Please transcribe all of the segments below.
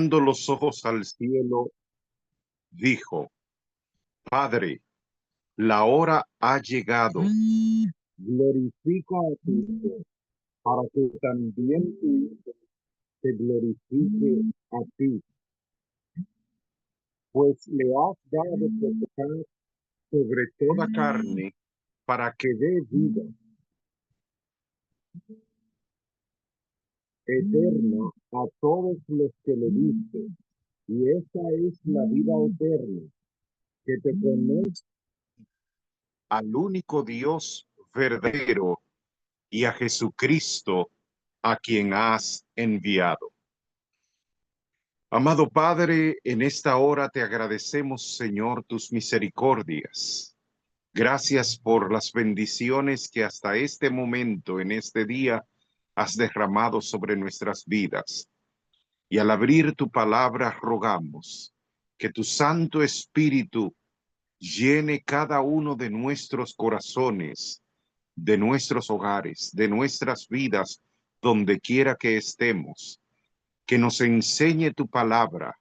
Levantando los ojos al cielo, dijo: Padre, la hora ha llegado. Glorifica a tu Hijo, para que también tu Hijo te glorifique a ti, pues le has dado potestad sobre toda carne, para que dé vida eterna a todos los que le diste. Y esta es la vida eterna, que te conozca al único Dios verdadero y a Jesucristo, a quien has enviado. Amado Padre, en esta hora te agradecemos, Señor, tus misericordias. Gracias por las bendiciones que hasta este momento, en este día, has derramado sobre nuestras vidas. Y al abrir tu palabra, rogamos que tu Santo Espíritu llene cada uno de nuestros corazones, de nuestros hogares, de nuestras vidas, donde quiera que estemos, que nos enseñe tu palabra,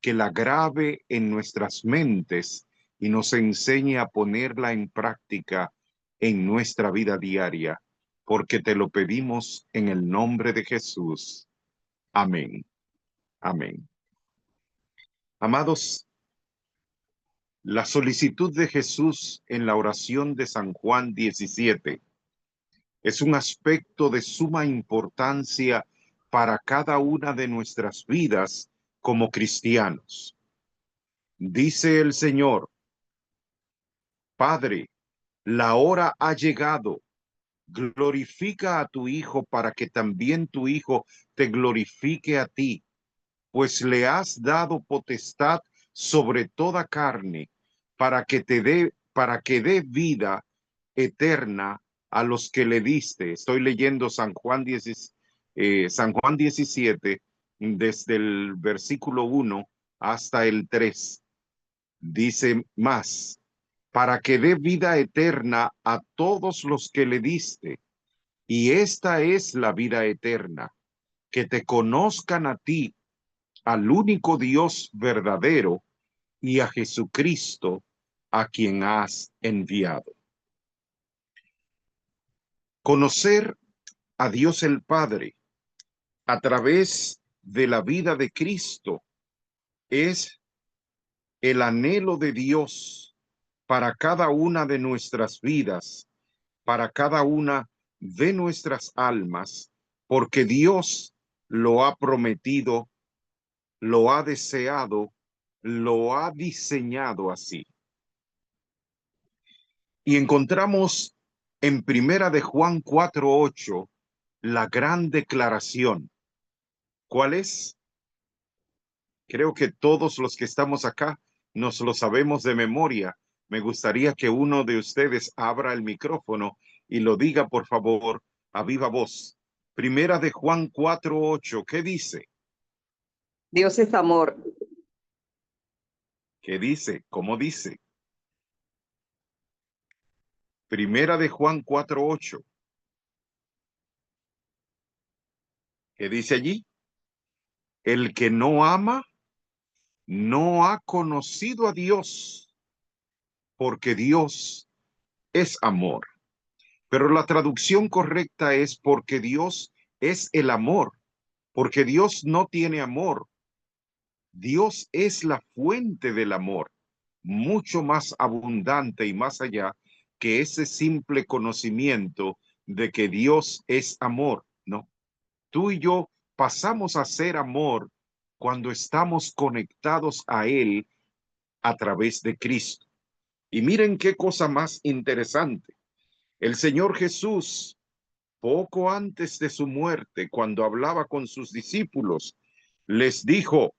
que la grabe en nuestras mentes y nos enseñe a ponerla en práctica en nuestra vida diaria, porque te lo pedimos en el nombre de Jesús. Amén. Amén. Amados, la solicitud de Jesús en la oración de San Juan 17 es un aspecto de suma importancia para cada una de nuestras vidas como cristianos. Dice el Señor: Padre, la hora ha llegado. Glorifica a tu Hijo, para que también tu Hijo te glorifique a ti, pues le has dado potestad sobre toda carne, para que dé vida eterna a los que le diste. Estoy leyendo San Juan 17, desde el versículo 1 hasta el 3. Dice más: para que dé vida eterna a todos los que le diste. Y esta es la vida eterna, que te conozcan a ti, al único Dios verdadero, y a Jesucristo, a quien has enviado. Conocer a Dios el Padre a través de la vida de Cristo es el anhelo de Dios para cada una de nuestras vidas, para cada una de nuestras almas, porque Dios lo ha prometido, lo ha deseado, lo ha diseñado así. Y encontramos en Primera de Juan 4:8 la gran declaración. ¿Cuál es? Creo que todos los que estamos acá nos lo sabemos de memoria. Me gustaría que uno de ustedes abra el micrófono y lo diga, por favor, a viva voz. Primera de Juan 4:8, ¿qué dice? Dios es amor. ¿Qué dice? ¿Cómo dice? Primera de Juan 4:8. ¿Qué dice allí? El que no ama no ha conocido a Dios, porque Dios es amor. Pero la traducción correcta es: porque Dios es el amor, porque Dios no tiene amor. Dios es la fuente del amor, mucho más abundante y más allá que ese simple conocimiento de que Dios es amor, ¿no? Tú y yo pasamos a ser amor cuando estamos conectados a Él a través de Cristo. Y miren qué cosa más interesante. El Señor Jesús, poco antes de su muerte, cuando hablaba con sus discípulos, les dijo: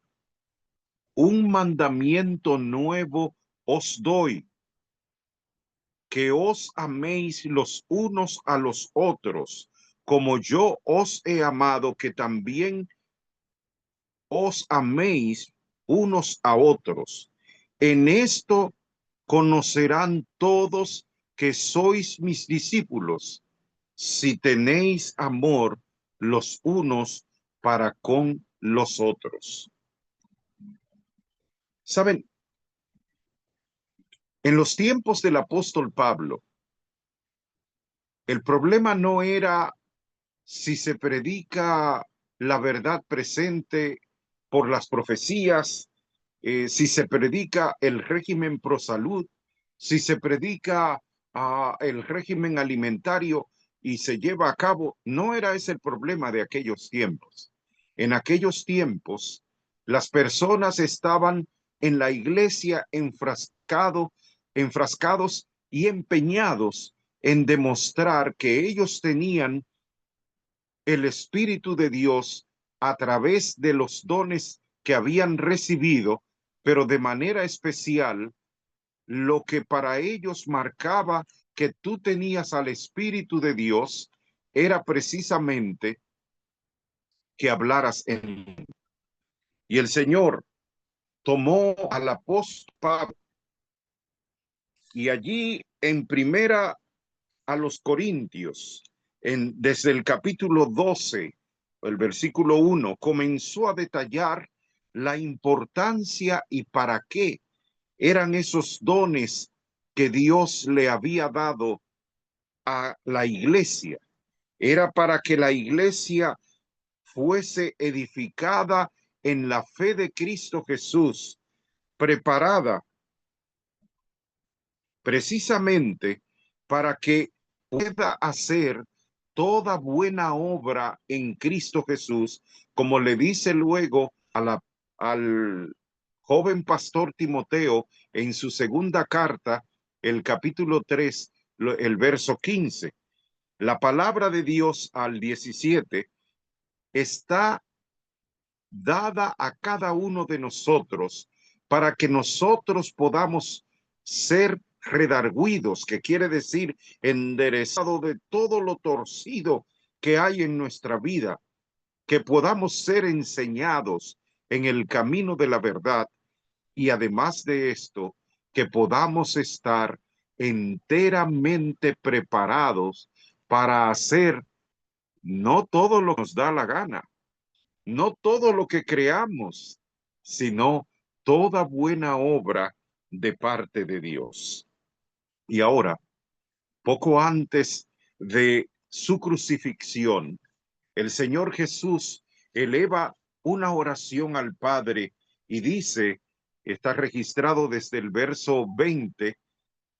un mandamiento nuevo os doy, que os améis los unos a los otros, como yo os he amado, que también os améis unos a otros. En esto conocerán todos que sois mis discípulos, si tenéis amor los unos para con los otros. Saben, en los tiempos del apóstol Pablo, el problema no era si se predica la verdad presente por las profecías, si se predica el régimen pro salud, si se predica el régimen alimentario y se lleva a cabo, no era ese el problema de aquellos tiempos. En aquellos tiempos, las personas estaban en la iglesia enfrascados y empeñados en demostrar que ellos tenían el Espíritu de Dios a través de los dones que habían recibido, pero de manera especial, lo que para ellos marcaba que tú tenías al Espíritu de Dios era precisamente que hablaras en. Y el Señor tomó al apóstol Pablo y allí en primera a los Corintios, desde el capítulo 12, el versículo 1, comenzó a detallar la importancia y para qué eran esos dones que Dios le había dado a la iglesia. Era para que la iglesia fuese edificada en la fe de Cristo Jesús, preparada precisamente para que pueda hacer toda buena obra en Cristo Jesús, como le dice luego al joven pastor Timoteo en su segunda carta, el capítulo 3, el verso 15. La palabra de Dios al 17 está dada a cada uno de nosotros para que nosotros podamos ser redarguidos, que quiere decir enderezado de todo lo torcido que hay en nuestra vida, que podamos ser enseñados en el camino de la verdad y además de esto, que podamos estar enteramente preparados para hacer no todo lo que nos da la gana, no todo lo que creamos, sino toda buena obra de parte de Dios. Y ahora, poco antes de su crucifixión, el Señor Jesús eleva una oración al Padre y dice, está registrado desde el verso 20,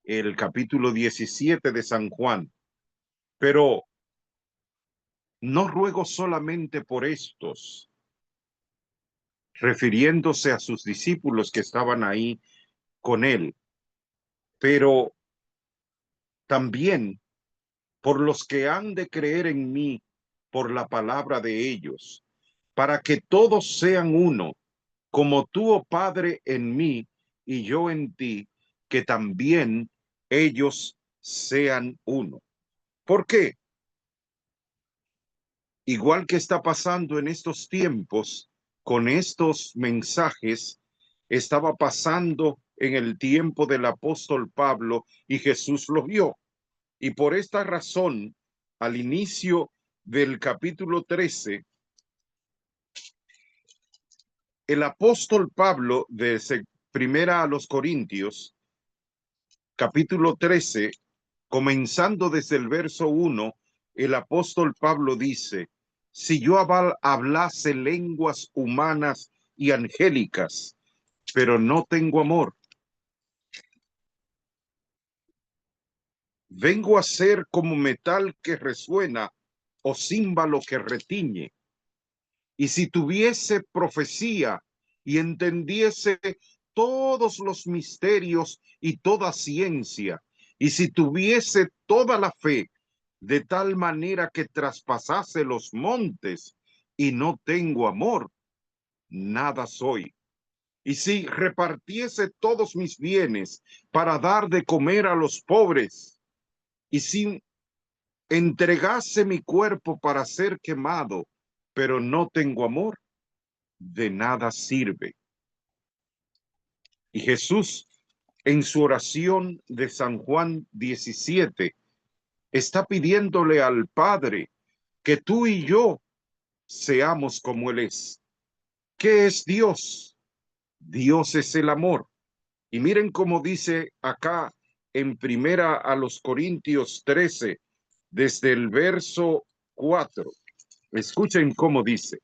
el capítulo 17 de San Juan, pero no ruego solamente por estos, refiriéndose a sus discípulos que estaban ahí con él, pero también por los que han de creer en mí por la palabra de ellos, para que todos sean uno, como tú, oh Padre, en mí y yo en ti, que también ellos sean uno. ¿Por qué? Igual que está pasando en estos tiempos con estos mensajes, estaba pasando en el tiempo del apóstol Pablo y Jesús lo vio. Y por esta razón, al inicio del capítulo 13, el apóstol Pablo, de primera a los Corintios, capítulo 13, comenzando desde el verso 1, el apóstol Pablo dice, si yo hablase lenguas humanas y angélicas, pero no tengo amor, vengo a ser como metal que resuena o címbalo que retiñe. Y si tuviese profecía y entendiese todos los misterios y toda ciencia, y si tuviese toda la fe, de tal manera que traspasase los montes, y no tengo amor, nada soy. Y si repartiese todos mis bienes para dar de comer a los pobres, y si entregase mi cuerpo para ser quemado, pero no tengo amor, de nada sirve. Y Jesús, en su oración de San Juan 17, está pidiéndole al Padre que tú y yo seamos como Él es. ¿Qué es Dios? Dios es el amor. Y miren cómo dice acá en primera a los Corintios 13, desde el verso 4. Escuchen cómo dice.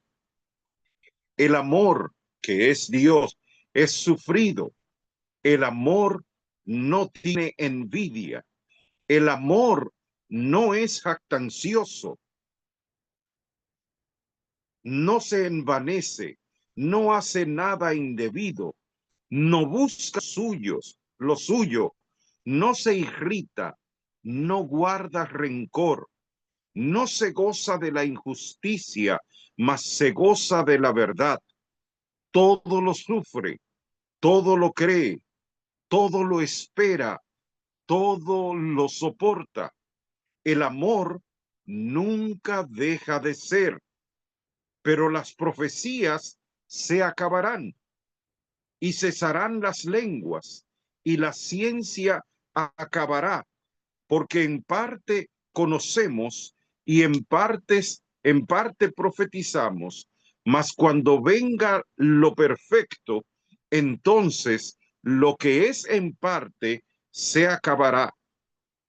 El amor que es Dios es sufrido. El amor no tiene envidia. El amor no es jactancioso. No se envanece. No hace nada indebido. No busca lo suyo. No se irrita. No guarda rencor. No se goza de la injusticia, mas se goza de la verdad. Todo lo sufre, todo lo cree, todo lo espera, todo lo soporta. El amor nunca deja de ser, pero las profecías se acabarán y cesarán las lenguas y la ciencia acabará, porque en parte conocemos y en parte profetizamos, mas cuando venga lo perfecto, entonces lo que es en parte se acabará.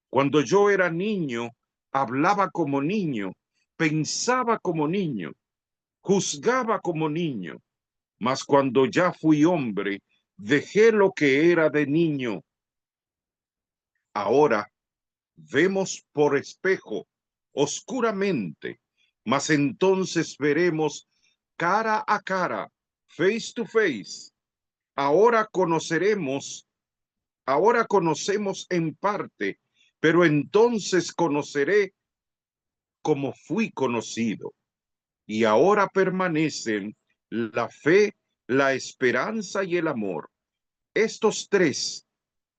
Cuando yo era niño, hablaba como niño, pensaba como niño, juzgaba como niño, mas cuando ya fui hombre, dejé lo que era de niño. Ahora vemos por espejo, oscuramente, mas entonces veremos cara a cara, face to face. Ahora conocemos en parte, pero entonces conoceré como fui conocido. Y ahora permanecen la fe, la esperanza y el amor. Estos tres,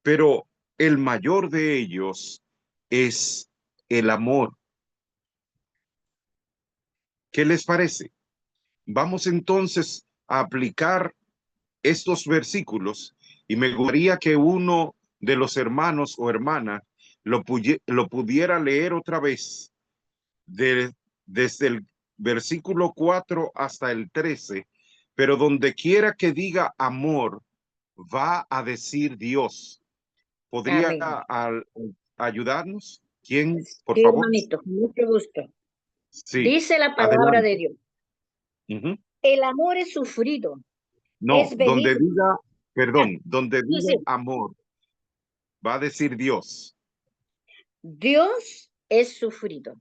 pero el mayor de ellos es el amor. ¿Qué les parece? Vamos entonces a aplicar estos versículos y me gustaría que uno de los hermanos o hermana lo pudiera leer otra vez desde el versículo 4 hasta el 13, pero donde quiera que diga amor, va a decir Dios. ¿Podría Amén. ayudarnos? ¿Quién, por Sí, favor? hermanito, con mucho gusto. Sí, Dice la palabra adelante. de Dios. Ujú. El amor es sufrido, No, es donde benigno. diga, Ah, perdón, donde sí, diga sí. amor, va a decir Dios. Dios es sufrido,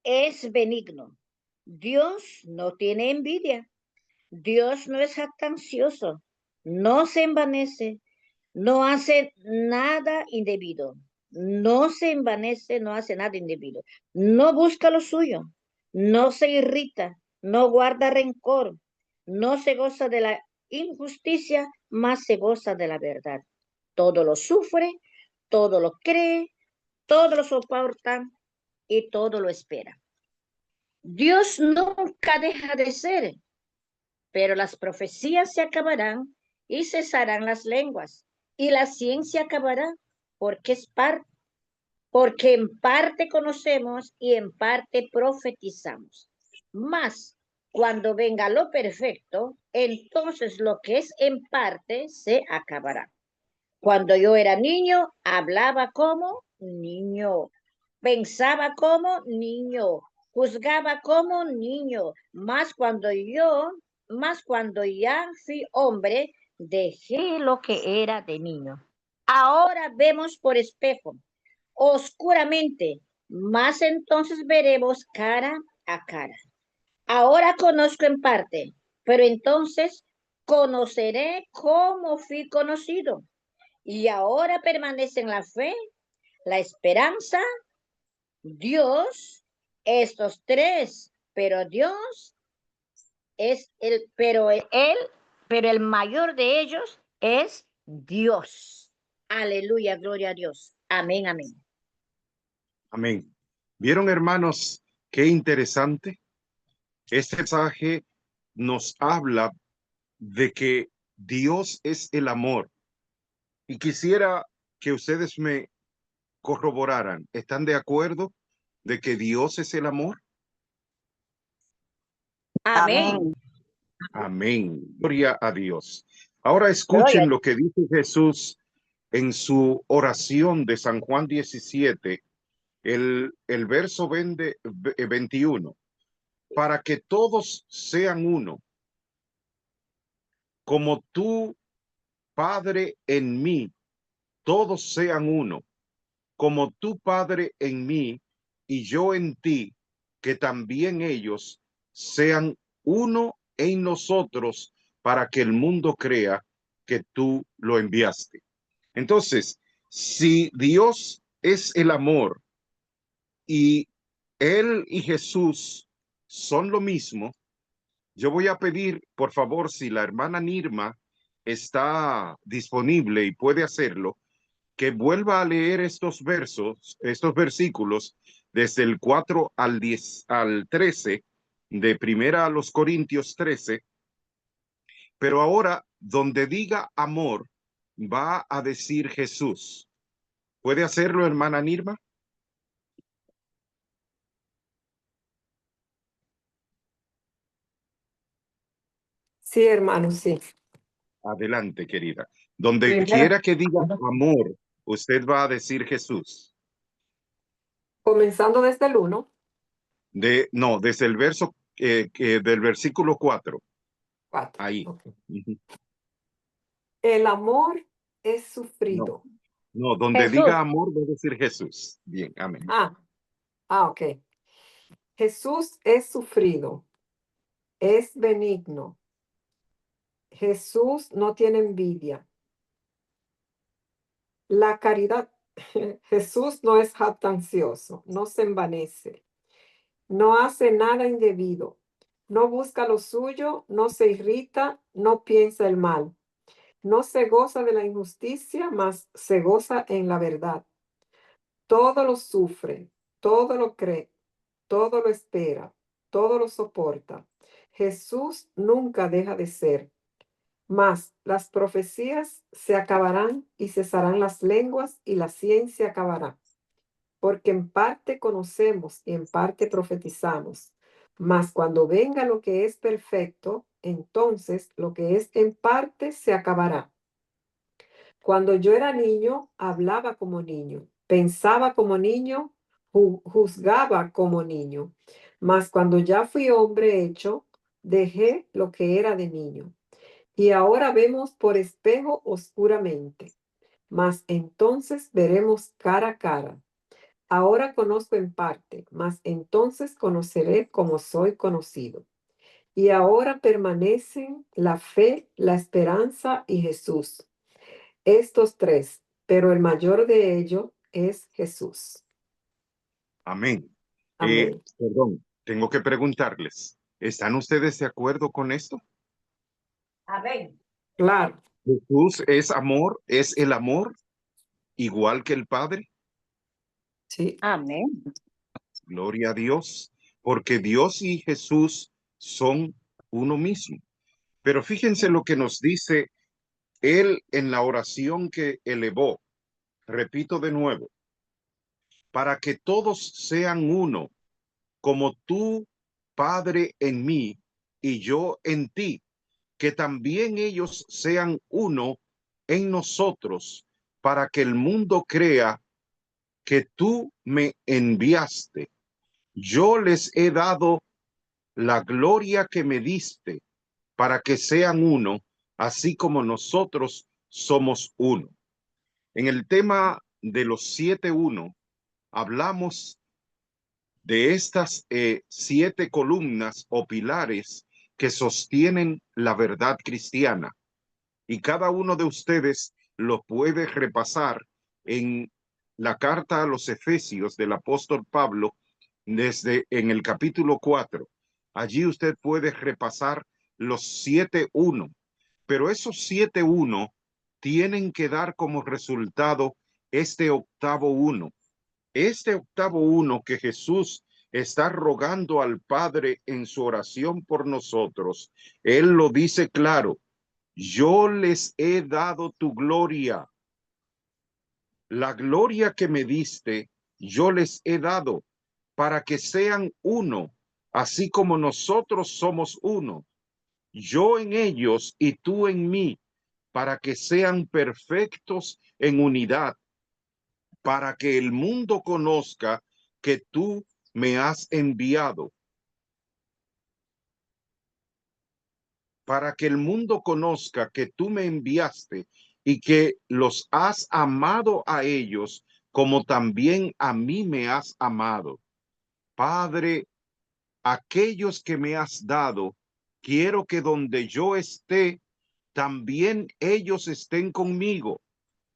es benigno. Dios no tiene envidia. Dios no es jactancioso, no se envanece, no hace nada indebido. No se envanece, no hace nada indebido. No busca lo suyo, no se irrita, no guarda rencor, no se goza de la injusticia, más se goza de la verdad. Todo lo sufre, todo lo cree, todo lo soporta y todo lo espera. Dios nunca deja de ser, pero las profecías se acabarán y cesarán las lenguas, y la ciencia acabará, porque porque en parte conocemos y en parte profetizamos. Mas cuando venga lo perfecto, entonces lo que es en parte se acabará. Cuando yo era niño, hablaba como niño, pensaba como niño, juzgaba como niño, más cuando ya fui hombre, dejé lo que era de niño. Ahora vemos por espejo, oscuramente, más entonces veremos cara a cara. Ahora conozco en parte, pero entonces conoceré cómo fui conocido. Y ahora permanecen la fe, la esperanza, Dios, estos tres, pero Dios es pero el mayor de ellos es Dios. Aleluya, gloria a Dios. Amén, amén. Amén. ¿Vieron, hermanos, qué interesante? Este mensaje nos habla de que Dios es el amor. Y quisiera que ustedes me corroboraran. ¿Están de acuerdo de que Dios es el amor? Amén. Amén. Amén. Gloria a Dios. Ahora Gloria. escuchen lo que dice Jesús en su oración de San Juan 17, el verso 21. Para que todos sean uno, como tú, Padre, en mí, todos sean uno, como tú, Padre, en mí y yo en ti, que también ellos sean uno en nosotros, para que el mundo crea que tú lo enviaste. Entonces, si Dios es el amor y Él y Jesús son lo mismo, yo voy a pedir, por favor, si la hermana Nirma está disponible y puede hacerlo, que vuelva a leer estos versos, estos versículos, desde el 4 al 10, al 13, de primera a los Corintios 13, pero ahora, donde diga amor, va a decir Jesús. ¿Puede hacerlo, hermana Nirma? Sí, hermano, sí. Adelante, querida. Donde Primera, quiera que diga amor, usted va a decir Jesús. comenzando desde el 1, No, desde el verso del versículo 4. 4. Ahí. Ok. Ujú. El amor es No, sufrido. no, donde Jesús. diga amor, va a decir Jesús. Bien, amén. Ok. Jesús es sufrido, es benigno. Jesús no tiene envidia. La caridad, Jesús no es jactancioso, no se envanece, no hace nada indebido, no busca lo suyo, no se irrita, no piensa el mal, no se goza de la injusticia, mas se goza en la verdad. Todo lo sufre, todo lo cree, todo lo espera, todo lo soporta. Jesús nunca deja de ser. Mas las profecías se acabarán y cesarán las lenguas y la ciencia acabará. Porque en parte conocemos y en parte profetizamos. Mas cuando venga lo que es perfecto, entonces lo que es en parte se acabará. Cuando yo era niño, hablaba como niño, pensaba como niño, juzgaba como niño. Mas cuando ya fui hombre hecho, dejé lo que era de niño. Y ahora vemos por espejo oscuramente, mas entonces veremos cara a cara. Ahora conozco en parte, mas entonces conoceré como soy conocido. Y ahora permanecen la fe, la esperanza y Jesús. Estos tres, pero el mayor de ellos es Jesús. Amén. Amén. Perdón, tengo que preguntarles, ¿están ustedes de acuerdo con esto? Amén. Claro. Jesús es amor, es el amor, igual que el Padre. Sí. Amén. Gloria a Dios, porque Dios y Jesús son uno mismo. Pero fíjense lo que nos dice él en la oración que elevó. Repito de nuevo, para que todos sean uno, como tú, Padre, en mí y yo en ti, que también ellos sean uno en nosotros, para que el mundo crea que tú me enviaste. Yo les he dado la gloria que me diste, para que sean uno, así como nosotros somos uno. En el tema de los 7-1, hablamos de estas 7 columnas o pilares que sostienen la verdad cristiana. Y cada uno de ustedes lo puede repasar en la carta a los Efesios del apóstol Pablo, desde en el capítulo 4. Allí usted puede repasar los 7-1, pero esos 7-1 tienen que dar como resultado este octavo uno. Este octavo uno que Jesús está rogando al Padre en su oración por nosotros, Él lo dice claro: yo les he dado tu gloria. La gloria que me diste, yo les he dado, para que sean uno, así como nosotros somos uno. yo en ellos y tú en mí, para que sean perfectos en unidad, para que el mundo conozca que tú me has enviado. Para que el mundo conozca que tú me enviaste y que los has amado a ellos como también a mí me has amado. Padre, aquellos que me has dado, quiero que donde yo esté, también ellos estén conmigo,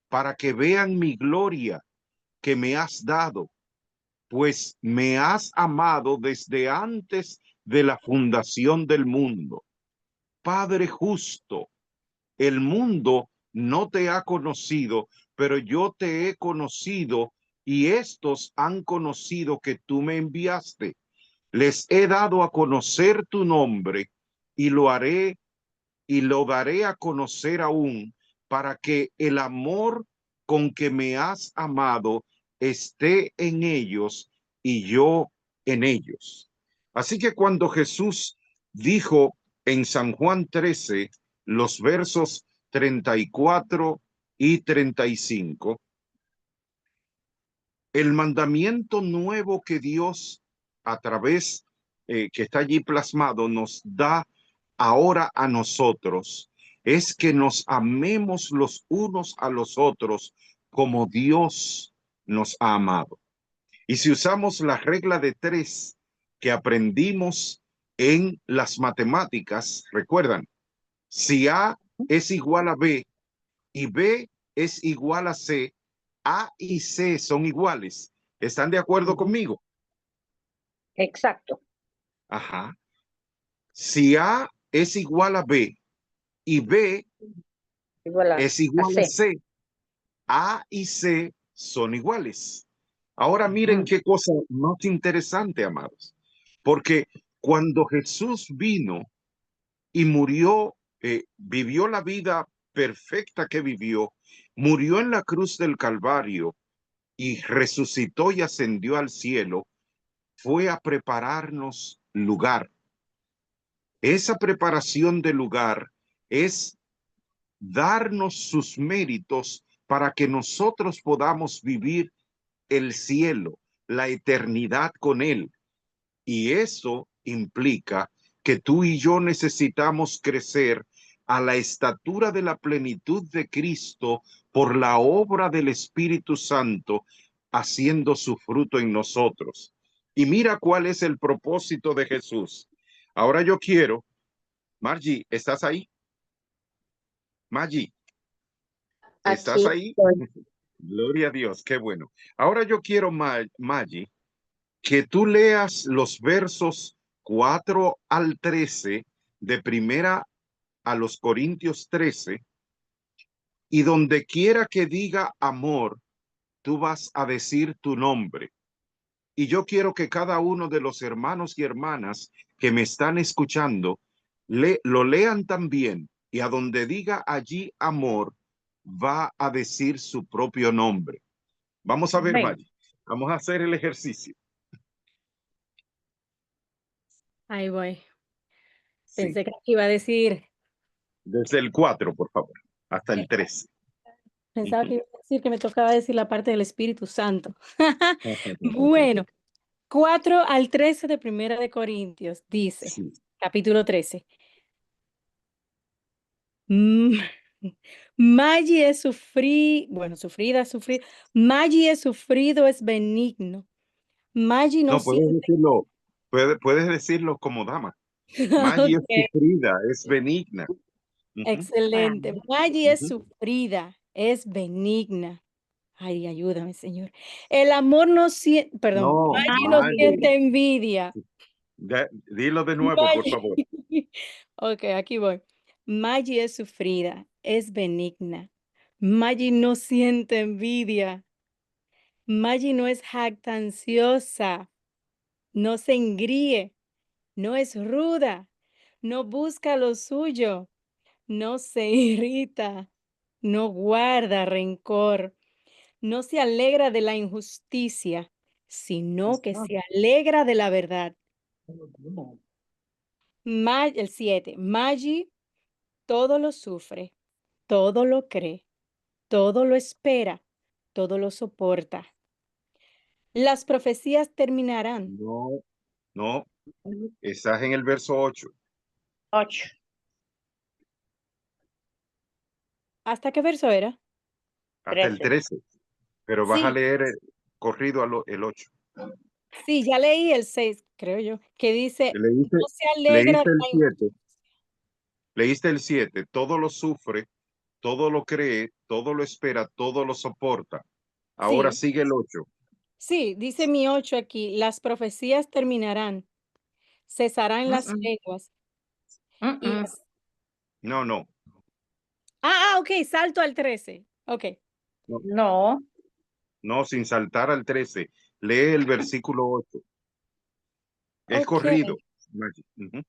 para que vean mi gloria que me has dado, pues me has amado desde antes de la fundación del mundo. Padre justo, el mundo no te ha conocido, pero yo te he conocido y estos han conocido que tú me enviaste. Les he dado a conocer tu nombre y lo haré y lo daré a conocer aún para que el amor con que me has amado esté en ellos y yo en ellos. Así que cuando Jesús dijo en San Juan 13, los versos 34 y 35, el mandamiento nuevo que Dios a través que está allí plasmado nos da ahora a nosotros es que nos amemos los unos a los otros como Dios nos ha amado. Y si usamos la regla de 3 que aprendimos en las matemáticas, recuerdan, si A es igual a B y B es igual a C, A y C son iguales. ¿Están de acuerdo conmigo? Exacto. Ajá. Si A es igual a B y B Igual es a igual a C. C, A y C son iguales. Ahora miren qué cosa más interesante, amados, porque cuando Jesús vino y murió, vivió la vida perfecta que vivió, murió en la cruz del Calvario y resucitó y ascendió al cielo, fue a prepararnos lugar. Esa preparación de lugar es darnos sus méritos para que nosotros podamos vivir el cielo, la eternidad con Él. Y eso implica que tú y yo necesitamos crecer a la estatura de la plenitud de Cristo por la obra del Espíritu Santo, haciendo su fruto en nosotros. Y mira cuál es el propósito de Jesús. Ahora yo quiero, Margie, ¿estás ahí? Margie, ¿estás Aquí ahí? estoy. Gloria a Dios, qué bueno. Ahora yo quiero, Margie, que tú leas los versos 4 al 13 de primera a los Corintios 13, y donde quiera que diga amor, tú vas a decir tu nombre. Y yo quiero que cada uno de los hermanos y hermanas que me están escuchando lo lean también, y a donde diga allí amor, va a decir su propio nombre. Vamos a ver, Amén. Maggie. Vamos a hacer el ejercicio. Ahí voy. Sí. Pensé que iba a decir, Desde el 4, por favor, hasta el 13. pensaba que iba a decir que me tocaba decir la parte del Espíritu Santo. Bueno, 4 al 13 de Primera de Corintios, dice, Sí. capítulo 13. Mm, Maggi es sufrida. Maggi es sufrido, es benigno. Maggi no No, siente. puedes decirlo como dama. Maggie es Ok, sufrida, es benigna. excelente. Maggi es Ujú. sufrida, es benigna. Ay, ayúdame, Señor. El amor no siente, perdón, No, Maggi no Maggie. siente envidia. Dilo de nuevo, por favor. Ok, aquí voy. Maggi es sufrida, es benigna. Maggi no siente envidia. Maggi no es jactanciosa, no se engríe, no es ruda, no busca lo suyo, no se irrita, no guarda rencor, no se alegra de la injusticia, sino que se alegra de la verdad. El 7. Maggi todo lo sufre, todo lo cree, todo lo espera, todo lo soporta. Las profecías terminarán. No, no, estás en el verso 8. 8. ¿Hasta qué verso era? Hasta el 13. Pero vas a Sí, leer corrido el 8. sí, ya leí el 6, creo yo, que dice, Leíste, no se alegra leíste el la 7. Leíste el 7. Todo lo sufre, todo lo cree, todo lo espera, todo lo soporta. Ahora Sí, sigue el 8. sí, dice mi 8 aquí, las profecías terminarán, cesarán las Mm-mm. lenguas y Mm-mm. las... No, no, Ok, salto al 13. Ok, no, No. no, sin saltar al 13. Lee el versículo 8. Es ok. corrido. Ujú.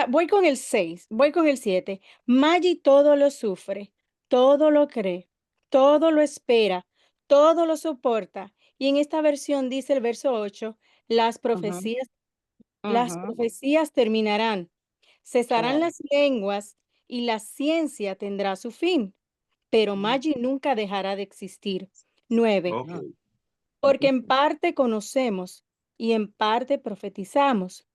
Voy con el 6, voy con el 7. Maggi todo lo sufre, todo lo cree, todo lo espera, todo lo soporta. Y en esta versión dice el verso 8, las Ujú, profecías, las ujú. profecías terminarán, cesarán Oh. las lenguas y la ciencia tendrá su fin, pero Mm, Maggi nunca dejará de existir. 9. Ok. no. Porque Ujú. en parte conocemos y en parte profetizamos.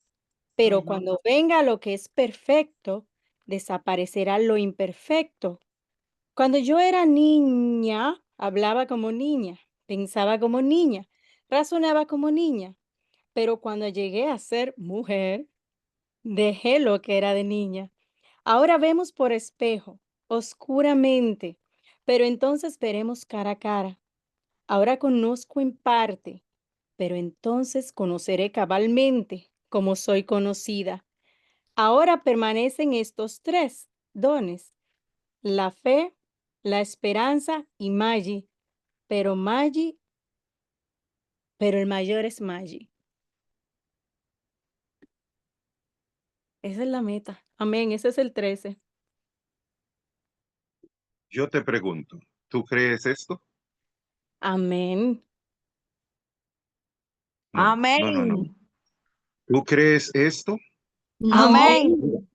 Pero Ujú, cuando venga lo que es perfecto, desaparecerá lo imperfecto. Cuando yo era niña, hablaba como niña, pensaba como niña, razonaba como niña. Pero cuando llegué a ser mujer, dejé lo que era de niña. Ahora vemos por espejo, oscuramente, pero entonces veremos cara a cara. Ahora conozco en parte, pero entonces conoceré cabalmente como soy conocida. Ahora permanecen estos tres dones, la fe, la esperanza y Maggi, pero el mayor es Maggi. Esa es la meta. Amén, ese es el 13. Yo te pregunto, ¿tú crees esto? Amén. No, no, no, no. Amén. ¿Tú crees esto? No, Amén.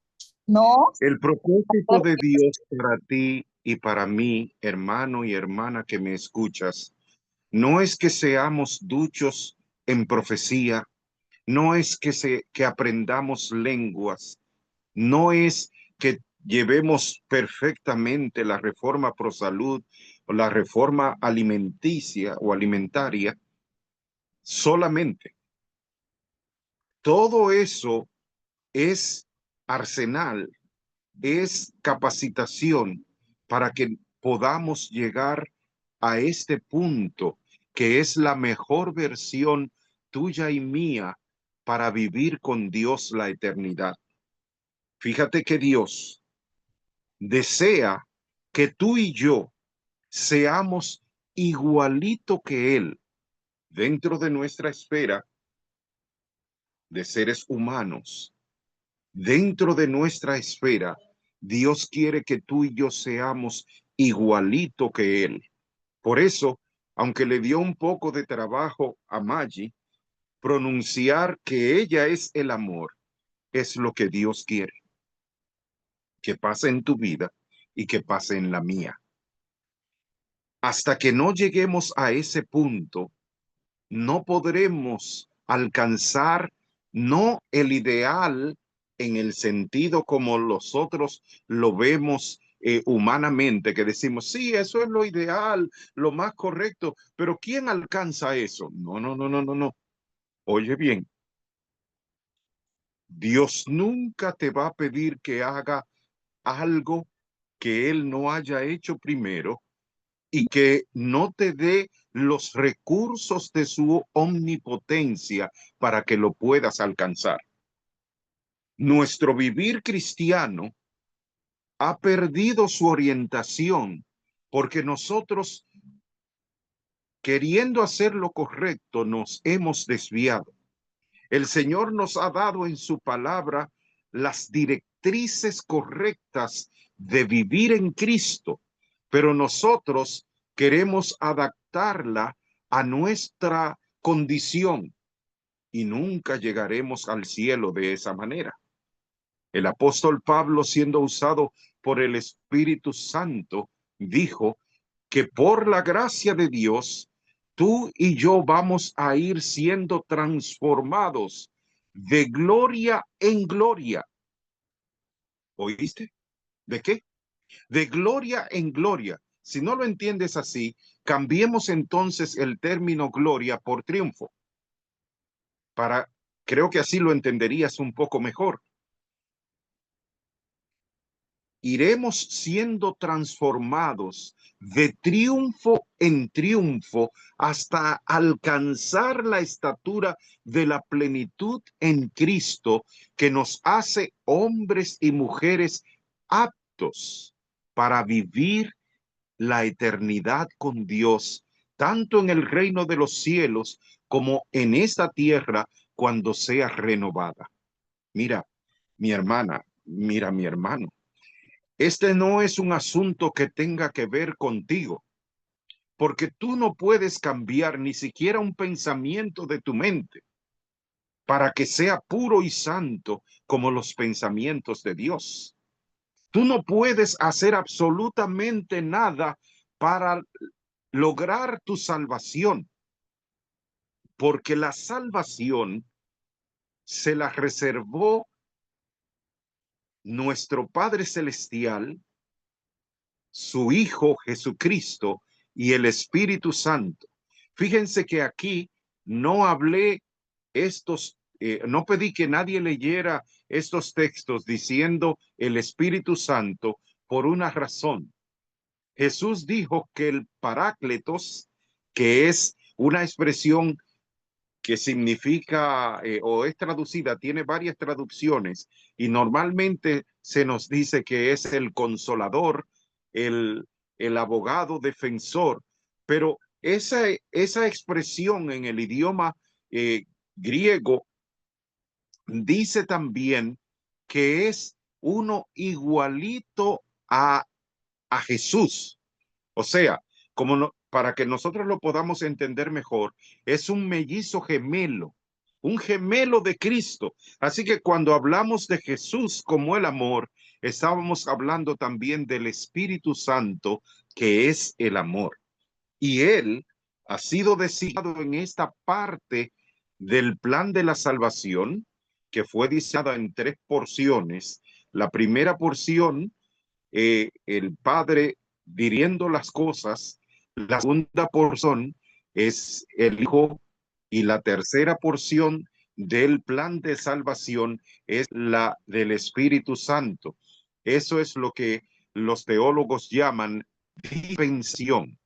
no. El propósito de Dios para ti y para mí, hermano y hermana que me escuchas, no es que seamos duchos en profecía, no es que aprendamos lenguas, no es que llevemos perfectamente la reforma pro salud o la reforma alimenticia o alimentaria solamente. Todo eso es arsenal, es capacitación para que podamos llegar a este punto que es la mejor versión tuya y mía para vivir con Dios la eternidad. Fíjate que Dios desea que tú y yo seamos igualito que Él dentro de nuestra esfera de seres humanos. Dentro de nuestra esfera, Dios quiere que tú y yo seamos igualito que Él. Por eso, aunque le dio un poco de trabajo a Maggi, pronunciar que ella es el amor es lo que Dios quiere que pase en tu vida y que pase en la mía. Hasta que no lleguemos a ese punto, no podremos alcanzar no el ideal en el sentido como nosotros lo vemos humanamente, que decimos, sí, eso es lo ideal, lo más correcto, pero ¿quién alcanza eso? No, no, no, no, no, no. Oye bien, Dios nunca te va a pedir que haga algo que Él no haya hecho primero y que no te dé los recursos de su omnipotencia para que lo puedas alcanzar. Nuestro vivir cristiano ha perdido su orientación porque nosotros, queriendo hacer lo correcto, nos hemos desviado. El Señor nos ha dado en su palabra las directrices correctas de vivir en Cristo, pero nosotros queremos adaptarla a nuestra condición. y nunca llegaremos al cielo de esa manera. El apóstol Pablo, siendo usado por el Espíritu Santo, dijo que por la gracia de Dios, tú y yo vamos a ir siendo transformados de gloria en gloria. ¿Oíste? ¿De qué? De gloria en gloria. Si no lo entiendes así, cambiemos entonces el término gloria por triunfo. Creo que así lo entenderías un poco mejor. Iremos siendo transformados de triunfo en triunfo hasta alcanzar la estatura de la plenitud en Cristo, que nos hace hombres y mujeres aptos para vivir la eternidad con Dios, tanto en el reino de los cielos como en esta tierra cuando sea renovada. Mira, mi hermana, mira, mi hermano. Este no es un asunto que tenga que ver contigo, porque tú no puedes cambiar ni siquiera un pensamiento de tu mente para que sea puro y santo como los pensamientos de Dios. Tú no puedes hacer absolutamente nada para lograr tu salvación, porque la salvación se la reservó nuestro Padre Celestial, su Hijo Jesucristo y el Espíritu Santo. Fíjense que aquí no hablé no pedí que nadie leyera estos textos diciendo el Espíritu Santo por una razón. Jesús dijo que el Parácletos, que es una expresión que significa o es traducida, tiene varias traducciones y normalmente se nos dice que es el consolador, el abogado defensor, pero esa expresión en el idioma griego dice también que es uno igualito a Jesús. O sea, para que nosotros lo podamos entender mejor, es un mellizo gemelo, un gemelo de Cristo. Así que cuando hablamos de Jesús como el amor, estábamos hablando también del Espíritu Santo, que es el amor. Y él ha sido designado en esta parte del plan de la salvación, que fue diseñada en 3 porciones. La primera porción, el Padre dirigiendo las cosas. La segunda porción es el Hijo y la tercera porción del plan de salvación es la del Espíritu Santo. Eso es lo que los teólogos llaman dispensación.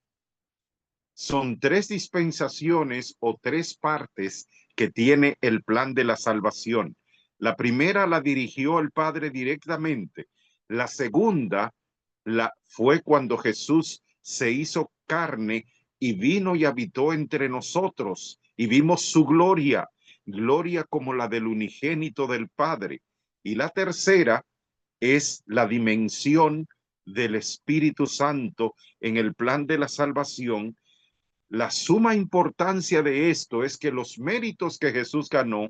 Son 3 dispensaciones o 3 partes que tiene el plan de la salvación. La primera la dirigió el Padre directamente. La segunda fue cuando Jesús se hizo carne y vino y habitó entre nosotros y vimos su gloria, gloria como la del unigénito del Padre. Y la tercera es la dimensión del Espíritu Santo en el plan de la salvación. La suma importancia de esto es que los méritos que Jesús ganó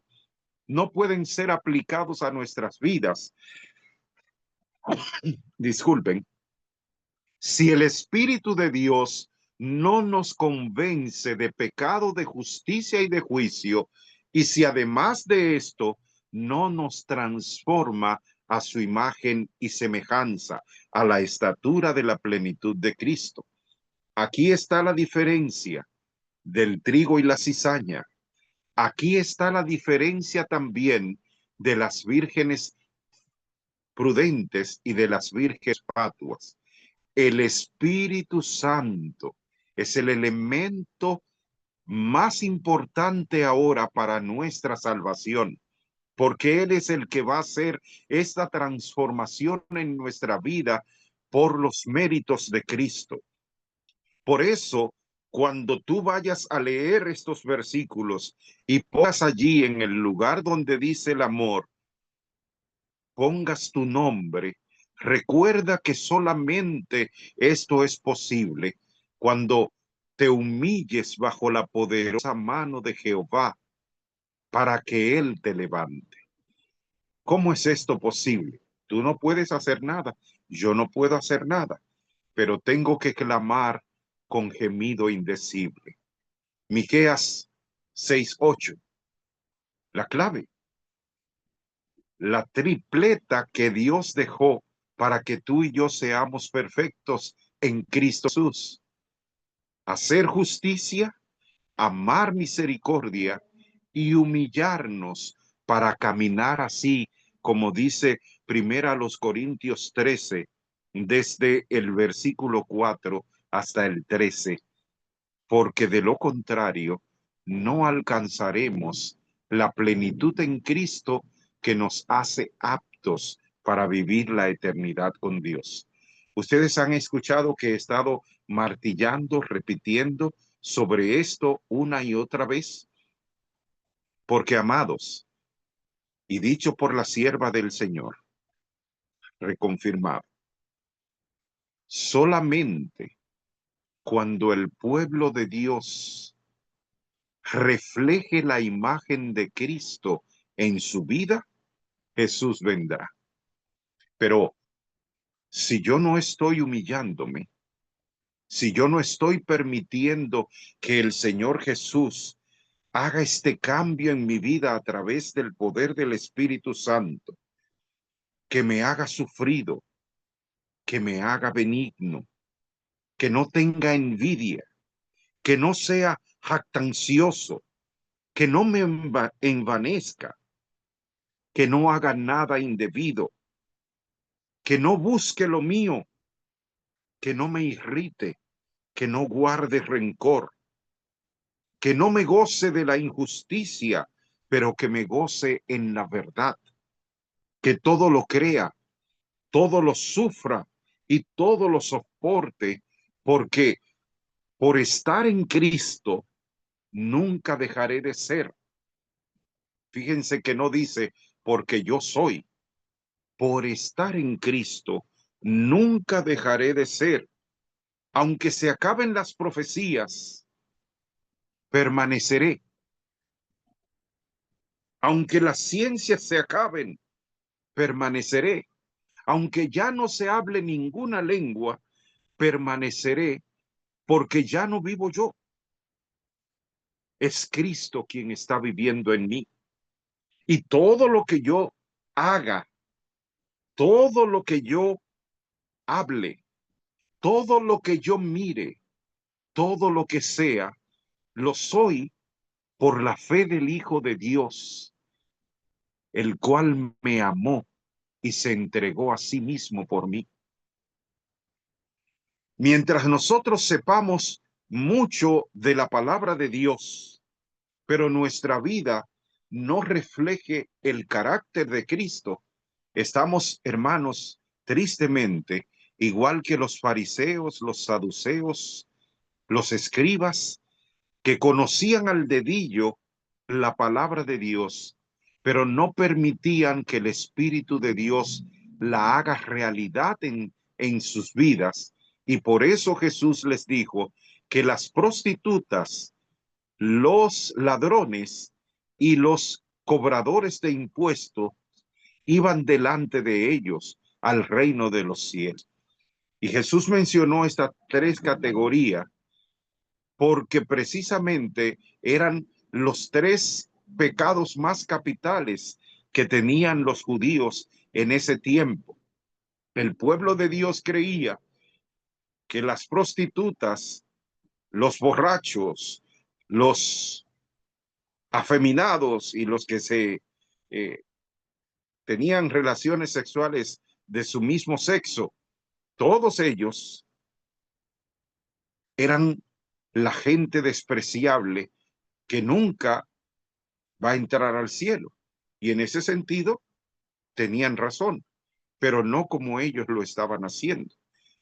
no pueden ser aplicados a nuestras vidas. Disculpen. Si el Espíritu de Dios no nos convence de pecado, de justicia y de juicio, y si además de esto no nos transforma a su imagen y semejanza, a la estatura de la plenitud de Cristo. Aquí está la diferencia del trigo y la cizaña. Aquí está la diferencia también de las vírgenes prudentes y de las vírgenes fatuas. El Espíritu Santo es el elemento más importante ahora para nuestra salvación, porque Él es el que va a hacer esta transformación en nuestra vida por los méritos de Cristo. Por eso, cuando tú vayas a leer estos versículos y pongas allí en el lugar donde dice el amor, pongas tu nombre, recuerda que solamente esto es posible cuando te humilles bajo la poderosa mano de Jehová para que Él te levante. ¿Cómo es esto posible? Tú no puedes hacer nada, yo no puedo hacer nada, pero tengo que clamar con gemido indecible. Miqueas 6:8, la clave, la tripleta que Dios dejó para que tú y yo seamos perfectos en Cristo Jesús. Hacer justicia, amar misericordia y humillarnos para caminar así, como dice primera a los Corintios 13, desde el versículo 4 hasta el 13, porque de lo contrario no alcanzaremos la plenitud en Cristo que nos hace aptos para vivir la eternidad con Dios. Ustedes han escuchado que he estado martillando, repitiendo sobre esto una y otra vez, porque amados, y dicho por la sierva del Señor, reconfirmado, solamente cuando el pueblo de Dios refleje la imagen de Cristo en su vida, Jesús vendrá. Pero si yo no estoy humillándome, si yo no estoy permitiendo que el Señor Jesús haga este cambio en mi vida a través del poder del Espíritu Santo, que me haga sufrido, que me haga benigno, que no tenga envidia, que no sea jactancioso, que no me envanezca, que no haga nada indebido, que no busque lo mío, que no me irrite, que no guarde rencor, que no me goce de la injusticia, pero que me goce en la verdad, que todo lo crea, todo lo sufra y todo lo soporte, porque por estar en Cristo nunca dejaré de ser. Fíjense que no dice porque yo soy. Por estar en Cristo nunca dejaré de ser. Aunque se acaben las profecías, permaneceré. Aunque las ciencias se acaben, permaneceré. Aunque ya no se hable ninguna lengua, permaneceré, porque ya no vivo yo. Es Cristo quien está viviendo en mí. Y todo lo que yo haga, todo lo que yo hable, todo lo que yo mire, todo lo que sea, lo soy por la fe del Hijo de Dios, el cual me amó y se entregó a sí mismo por mí. Mientras nosotros sepamos mucho de la palabra de Dios, pero nuestra vida no refleje el carácter de Cristo, estamos, hermanos, tristemente, igual que los fariseos, los saduceos, los escribas, que conocían al dedillo la palabra de Dios, pero no permitían que el Espíritu de Dios la haga realidad en sus vidas. Y por eso Jesús les dijo que las prostitutas, los ladrones y los cobradores de impuestos iban delante de ellos al reino de los cielos. Y Jesús mencionó estas tres categorías porque precisamente eran los tres pecados más capitales que tenían los judíos en ese tiempo. El pueblo de Dios creía que las prostitutas, los borrachos, los afeminados y los que se tenían relaciones sexuales de su mismo sexo, todos ellos eran la gente despreciable que nunca va a entrar al cielo. Y en ese sentido tenían razón, pero no como ellos lo estaban haciendo,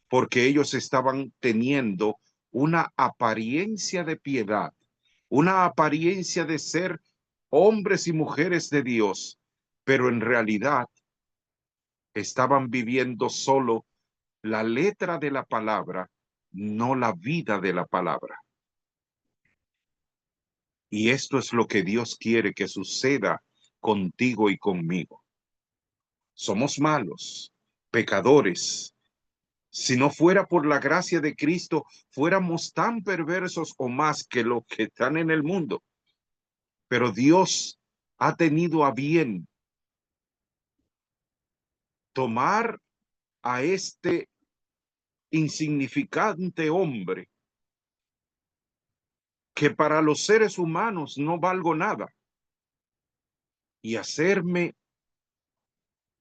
porque ellos estaban teniendo una apariencia de piedad, una apariencia de ser hombres y mujeres de Dios, pero en realidad estaban viviendo solo la letra de la palabra, no la vida de la palabra. Y esto es lo que Dios quiere que suceda contigo y conmigo. Somos malos, pecadores. Si no fuera por la gracia de Cristo, fuéramos tan perversos o más que los que están en el mundo. Pero Dios ha tenido a bien tomar a este insignificante hombre que para los seres humanos no valgo nada y hacerme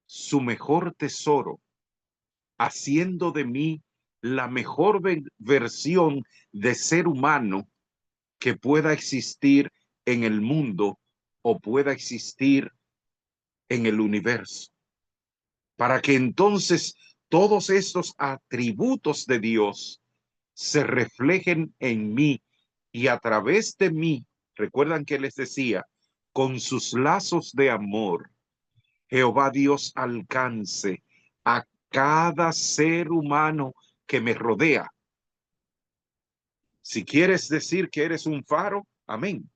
su mejor tesoro, haciendo de mí la mejor versión de ser humano que pueda existir en el mundo o pueda existir en el universo. Para que entonces todos estos atributos de Dios se reflejen en mí y a través de mí, recuerdan que les decía, con sus lazos de amor, Jehová Dios alcance a cada ser humano que me rodea. Si quieres decir que eres un faro, amén.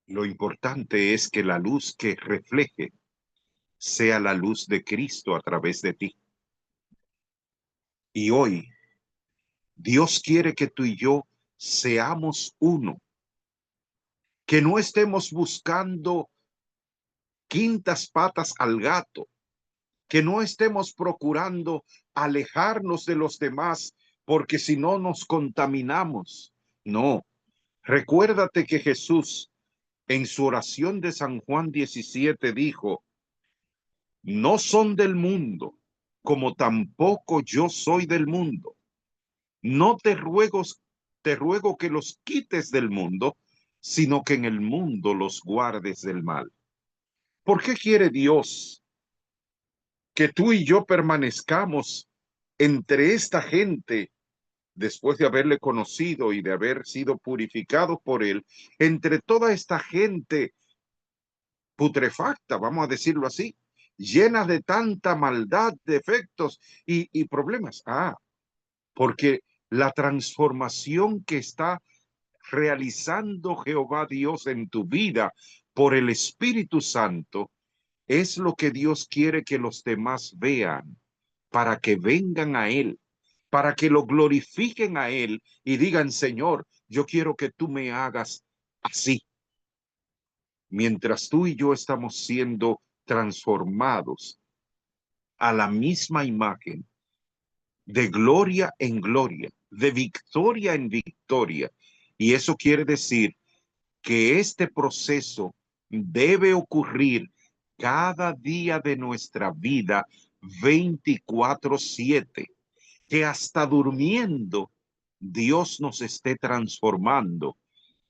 Lo importante es que la luz que refleje sea la luz de Cristo a través de ti. Y hoy, Dios quiere que tú y yo seamos uno, que no estemos buscando quintas patas al gato, que no estemos procurando alejarnos de los demás porque si no nos contaminamos. No, recuérdate que Jesús en su oración de San Juan 17 dijo, no son del mundo, como tampoco yo soy del mundo. No te ruego que los quites del mundo, sino que en el mundo los guardes del mal. ¿Por qué quiere Dios que tú y yo permanezcamos entre esta gente después de haberle conocido y de haber sido purificados por él, entre toda esta gente putrefacta, vamos a decirlo así, llena de tanta maldad, defectos y problemas? Porque la transformación que está realizando Jehová Dios en tu vida por el Espíritu Santo es lo que Dios quiere que los demás vean, para que vengan a Él, para que lo glorifiquen a Él y digan, Señor, yo quiero que tú me hagas así. Mientras tú y yo estamos siendo transformados a la misma imagen, de gloria en gloria, de victoria en victoria. Y eso quiere decir que este proceso debe ocurrir cada día de nuestra vida 24/7, que hasta durmiendo Dios nos esté transformando,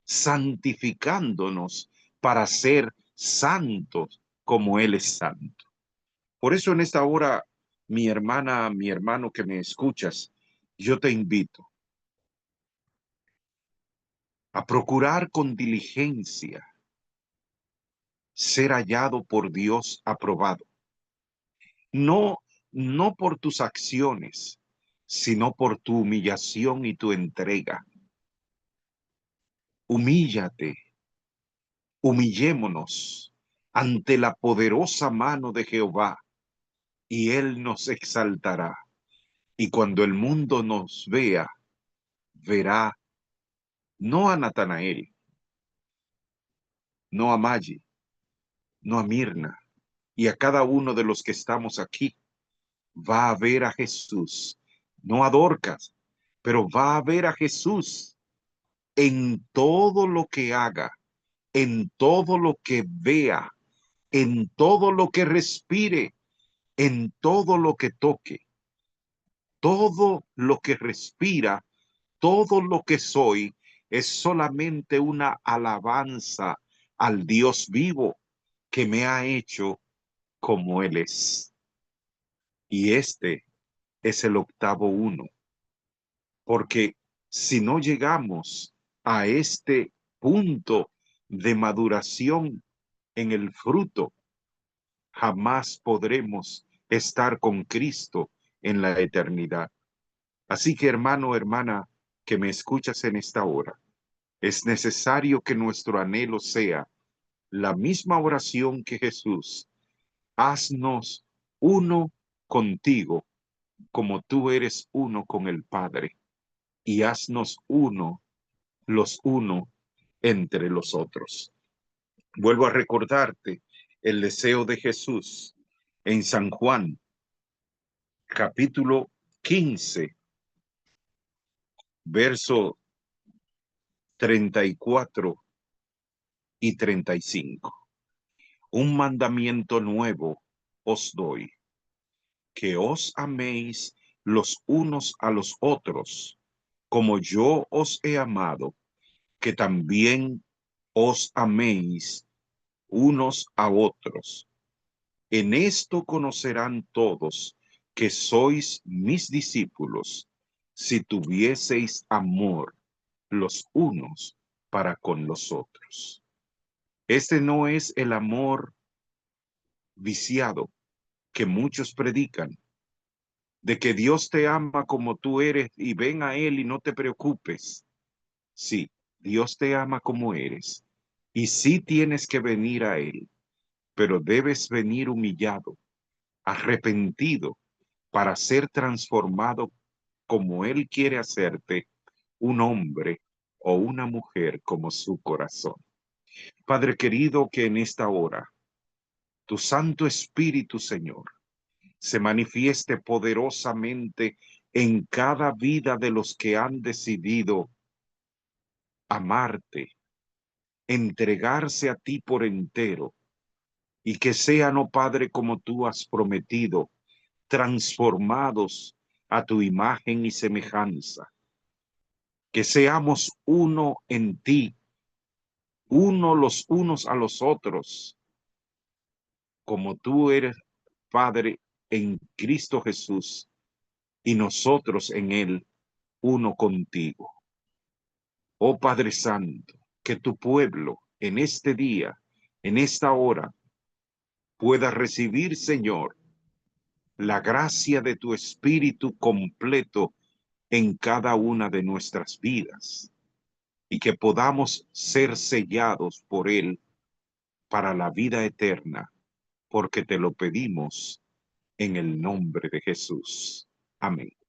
santificándonos para ser santos como Él es santo. Por eso en esta hora, mi hermana, mi hermano que me escuchas, yo te invito a procurar con diligencia ser hallado por Dios aprobado. No, no por tus acciones, sino por tu humillación y tu entrega. Humíllate, humillémonos ante la poderosa mano de Jehová y Él nos exaltará. Y cuando el mundo nos vea, verá no a Natanael, no a Maggie, no a Mirna y a cada uno de los que estamos aquí. Va a ver a Jesús, no a Dorcas, pero va a ver a Jesús en todo lo que haga, en todo lo que vea, en todo lo que respire, en todo lo que toque, todo lo que respira, todo lo que soy es solamente una alabanza al Dios vivo que me ha hecho como Él es. Y este es el octavo uno, porque si no llegamos a este punto de maduración en el fruto, jamás podremos estar con Cristo en la eternidad. Así que hermano, hermana, que me escuchas en esta hora, es necesario que nuestro anhelo sea la misma oración que Jesús. Haznos uno contigo, como tú eres uno con el Padre, y haznos uno, los uno entre los otros. Vuelvo a recordarte el deseo de Jesús en San Juan, capítulo 15, verso 34 y 35. Un mandamiento nuevo os doy, que os améis los unos a los otros, como yo os he amado, que también os améis unos a otros. En esto conocerán todos que sois mis discípulos, si tuvieseis amor los unos para con los otros. Este no es el amor viciado que muchos predican, de que Dios te ama como tú eres y ven a Él y no te preocupes. Sí, Dios te ama como eres y sí tienes que venir a Él, pero debes venir humillado, arrepentido, para ser transformado como Él quiere hacerte, un hombre o una mujer como su corazón. Padre querido, que en esta hora tu Santo Espíritu, Señor, se manifieste poderosamente en cada vida de los que han decidido amarte, entregarse a ti por entero, y que sean, oh Padre, como tú has prometido, transformados a tu imagen y semejanza. Que seamos uno en ti, uno los unos a los otros, como tú eres, Padre, en Cristo Jesús, y nosotros en Él, uno contigo. Oh Padre Santo, que tu pueblo en este día, en esta hora, pueda recibir, Señor, la gracia de tu Espíritu completo en cada una de nuestras vidas, y que podamos ser sellados por Él para la vida eterna, porque te lo pedimos en el nombre de Jesús. Amén.